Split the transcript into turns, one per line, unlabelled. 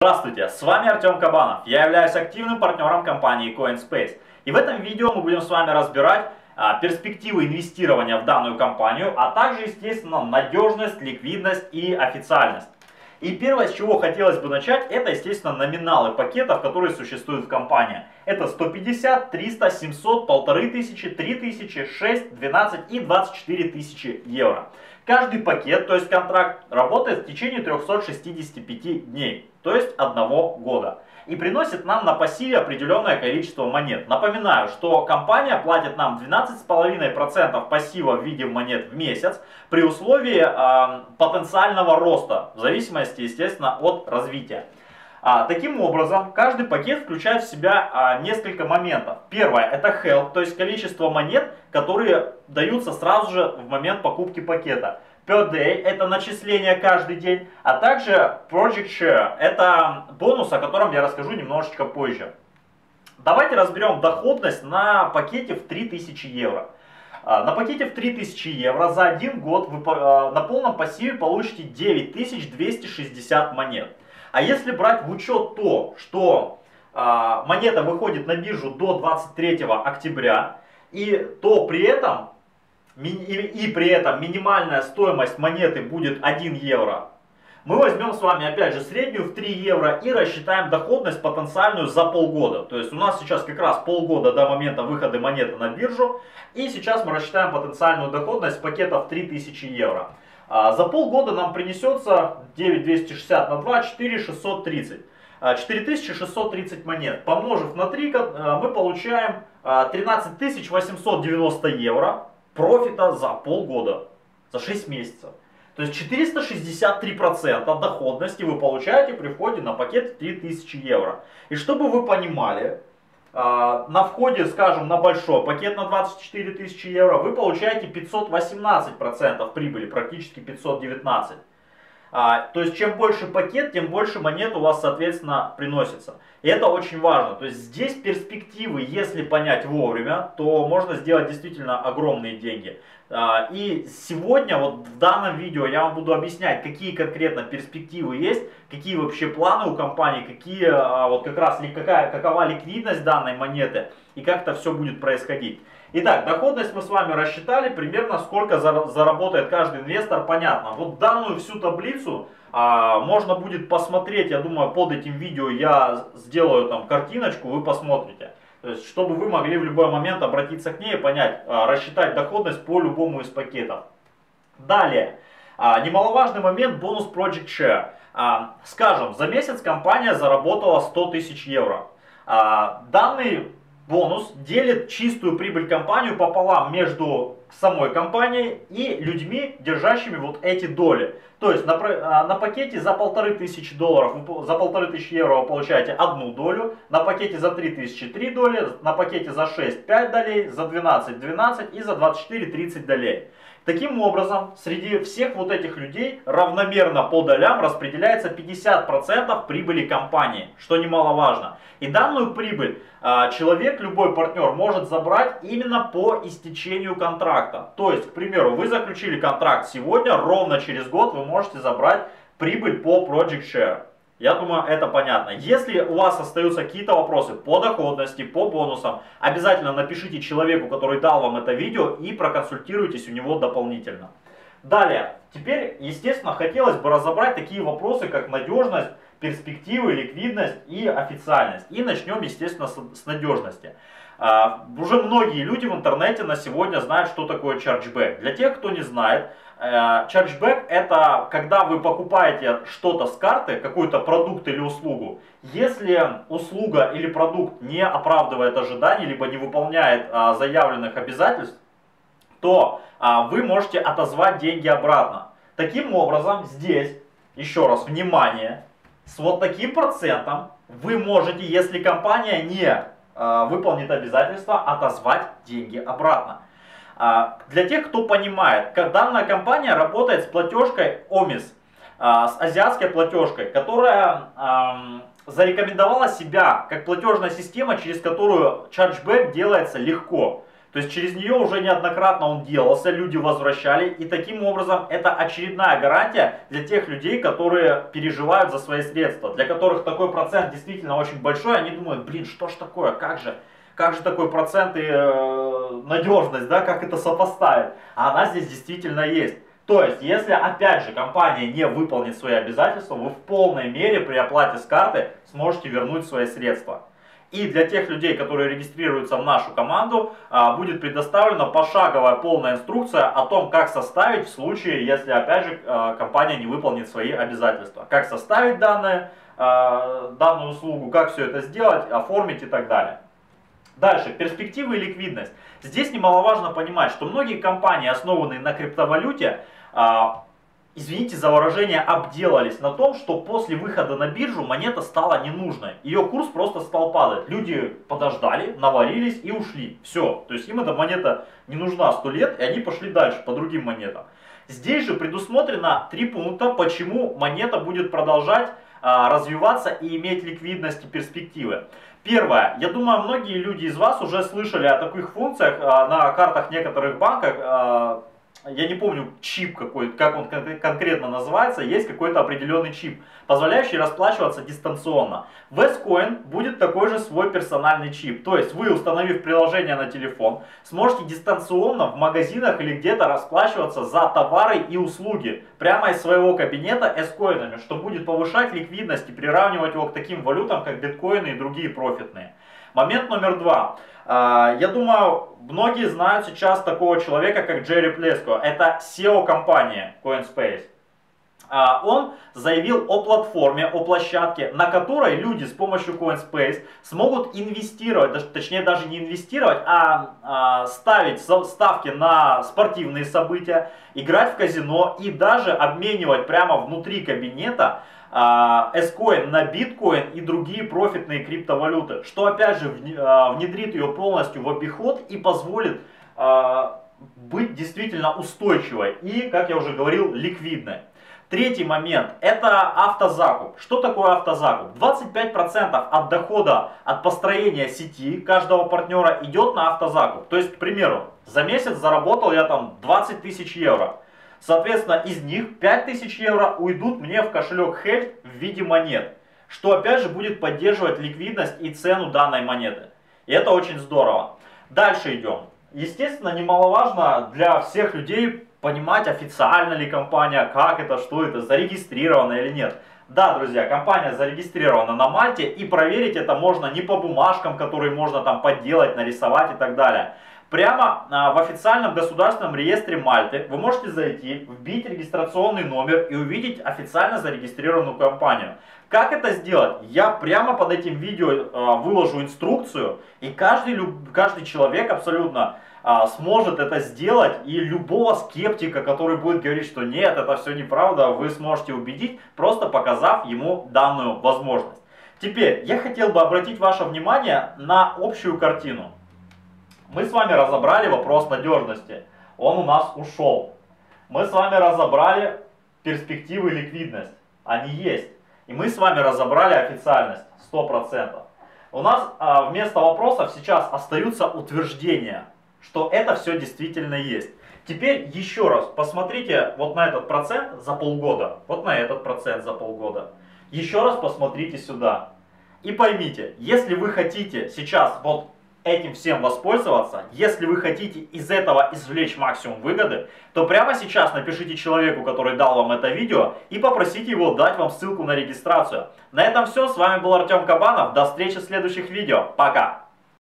Здравствуйте, с вами Артем Кабанов. Я являюсь активным партнером компании CoinSpace. И в этом видео мы будем с вами разбирать перспективы инвестирования в данную компанию, а также, естественно, надежность, ликвидность и официальность. И первое, с чего хотелось бы начать, это, естественно, номиналы пакетов, которые существуют в компании. Это 150, 300, 700, 1500, 3000, 6, 12 и 24 тысячи евро. Каждый пакет, то есть контракт, работает в течение 365 дней, то есть 1 года. И приносит нам на пассиве определенное количество монет. Напоминаю, что компания платит нам 12,5% пассива в виде монет в месяц при условии потенциального роста, в зависимости, естественно, от развития. Таким образом, каждый пакет включает в себя несколько моментов. Первое, это help, то есть количество монет, которые даются сразу же в момент покупки пакета. Per day, это начисление каждый день, а также Project Share, это бонус, о котором я расскажу немножечко позже. Давайте разберем доходность на пакете в 3000 евро. На пакете в 3000 евро за 1 год вы на полном пассиве получите 9260 монет. А если брать в учет то, что монета выходит на биржу до 23 октября, то при этом минимальная стоимость монеты будет 1 евро, мы возьмем с вами опять же среднюю в 3 евро и рассчитаем доходность потенциальную за полгода. То есть у нас сейчас как раз полгода до момента выхода монеты на биржу. И сейчас мы рассчитаем потенциальную доходность пакета в 3000 евро. За полгода нам принесется 9260 на 2, 4630. 4630 монет. Помножив на 3, мы получаем 13890 евро профита за полгода, за 6 месяцев. То есть 463% доходности вы получаете при входе на пакет в 3000 евро. И чтобы вы понимали, на входе, скажем, на большой пакет на 24 тысячи евро вы получаете 518% прибыли, практически 519. То есть чем больше пакет, тем больше монет у вас, соответственно, приносится. И это очень важно. То есть здесь перспективы, если понять вовремя, то можно сделать действительно огромные деньги. И сегодня, вот в данном видео, я вам буду объяснять, какие конкретно перспективы есть, какие вообще планы у компании, какие, вот как раз какова ликвидность данной монеты и как это все будет происходить. Итак, доходность мы с вами рассчитали, примерно сколько заработает каждый инвестор, понятно. Вот данную всю таблицу можно будет посмотреть, я думаю, под этим видео я сделаю там картиночку, вы посмотрите. То есть, чтобы вы могли в любой момент обратиться к ней и понять, рассчитать доходность по любому из пакетов. Далее, немаловажный момент, бонус Project Share. Скажем, за месяц компания заработала 100 тысяч евро. Данный бонус делит чистую прибыль компанию пополам между самой компанией и людьми, держащими вот эти доли. То есть на пакете за $1500, за 1500 евро вы получаете 1 долю, на пакете за 3000 3 доли, на пакете за 6 5 долей, за 12 12 и за 24 30 долей. Таким образом, среди всех вот этих людей равномерно по долям распределяется 50% прибыли компании, что немаловажно. И данную прибыль человек, любой партнер, может забрать именно по истечению контракта. То есть, к примеру, вы заключили контракт сегодня, ровно через год вы можете забрать прибыль по Project Share. Я думаю, это понятно. Если у вас остаются какие-то вопросы по доходности, по бонусам, обязательно напишите человеку, который дал вам это видео, и проконсультируйтесь у него дополнительно. Далее, теперь, естественно, хотелось бы разобрать такие вопросы, как надежность, перспективы, ликвидность и официальность. И начнем, естественно, с надежности. Уже многие люди в интернете на сегодня знают, что такое chargeback. Для тех, кто не знает, chargeback — это когда вы покупаете что-то с карты, какой-то продукт или услугу. Если услуга или продукт не оправдывает ожиданий, либо не выполняет заявленных обязательств, то вы можете отозвать деньги обратно. Таким образом, здесь, еще раз, внимание, с вот таким процентом вы можете, если компания не выполнит обязательства, отозвать деньги обратно. Для тех, кто понимает, данная компания работает с платежкой OMIS, с азиатской платежкой, которая зарекомендовала себя как платежная система, через которую chargeback делается легко. То То есть через нее уже неоднократно он делался, люди возвращали. И таким образом это очередная гарантия для тех людей, которые переживают за свои средства. Для которых такой процент действительно очень большой. Они думают, блин, что ж такое, как же такой процент и надежность, да, как это сопоставить. А она здесь действительно есть. То есть, если опять же компания не выполнит свои обязательства, вы в полной мере при оплате с карты сможете вернуть свои средства. И для тех людей, которые регистрируются в нашу команду, будет предоставлена пошаговая полная инструкция о том, как составить в случае, если опять же компания не выполнит свои обязательства. Как составить данную услугу, как все это сделать, оформить и так далее. Дальше, перспективы и ликвидность. Здесь немаловажно понимать, что многие компании, основанные на криптовалюте, извините за выражение, обделались на том, что после выхода на биржу монета стала ненужной. Ее курс просто стал падать. Люди подождали, наварились и ушли. Все. То есть им эта монета не нужна 100 лет, и они пошли дальше по другим монетам. Здесь же предусмотрено 3 пункта, почему монета будет продолжать развиваться и иметь ликвидность и перспективы. Первое. Я думаю, многие люди из вас уже слышали о таких функциях на картах некоторых банков. Я не помню чип какой, как он конкретно называется, есть какой-то определенный чип, позволяющий расплачиваться дистанционно. В S-Coin будет такой же свой персональный чип. То есть вы, установив приложение на телефон, сможете дистанционно в магазинах или где-то расплачиваться за товары и услуги прямо из своего кабинета S-Coin'ами, что будет повышать ликвидность и приравнивать его к таким валютам, как биткоины и другие профитные. Момент номер 2. Я думаю, многие знают сейчас такого человека, как Джерри Плеско. Это SEO компания CoinSpace. Он заявил о платформе, о площадке, на которой люди с помощью CoinSpace смогут инвестировать, точнее даже не инвестировать, а ставить ставки на спортивные события, играть в казино и даже обменивать прямо внутри кабинета S-Coin на биткоин и другие профитные криптовалюты, что опять же внедрит ее полностью в обиход и позволит быть действительно устойчивой и, как я уже говорил, ликвидной. Третий момент – это автозакуп. Что такое автозакуп? 25% от дохода от построения сети каждого партнера идет на автозакуп. То есть, к примеру, за месяц заработал я там 20 тысяч евро. Соответственно, из них 5000 евро уйдут мне в кошелек Health в виде монет, что опять же будет поддерживать ликвидность и цену данной монеты. И это очень здорово. Дальше идем. Естественно, немаловажно для всех людей понимать, официально ли компания, как это, что это, зарегистрировано или нет. Да, друзья, компания зарегистрирована на Мальте, и проверить это можно не по бумажкам, которые можно там подделать, нарисовать и так далее. Прямо в официальном государственном реестре Мальты вы можете зайти, вбить регистрационный номер и увидеть официально зарегистрированную компанию. Как это сделать? Я прямо под этим видео выложу инструкцию, и каждый человек абсолютно сможет это сделать, и любого скептика, который будет говорить, что нет, это все неправда, вы сможете убедить, просто показав ему данную возможность. Теперь я хотел бы обратить ваше внимание на общую картину. Мы с вами разобрали вопрос надежности, он у нас ушел. Мы с вами разобрали перспективы и ликвидность, они есть. И мы с вами разобрали официальность, 100%. У нас вместо вопросов сейчас остаются утверждения, что это все действительно есть. Теперь еще раз посмотрите вот на этот процент за полгода, вот на этот процент за полгода. Еще раз посмотрите сюда. И поймите, если вы хотите сейчас вот этим всем воспользоваться, если вы хотите из этого извлечь максимум выгоды, то прямо сейчас напишите человеку, который дал вам это видео, и попросите его дать вам ссылку на регистрацию. На этом все, с вами был Артем Кабанов, до встречи в следующих видео, пока!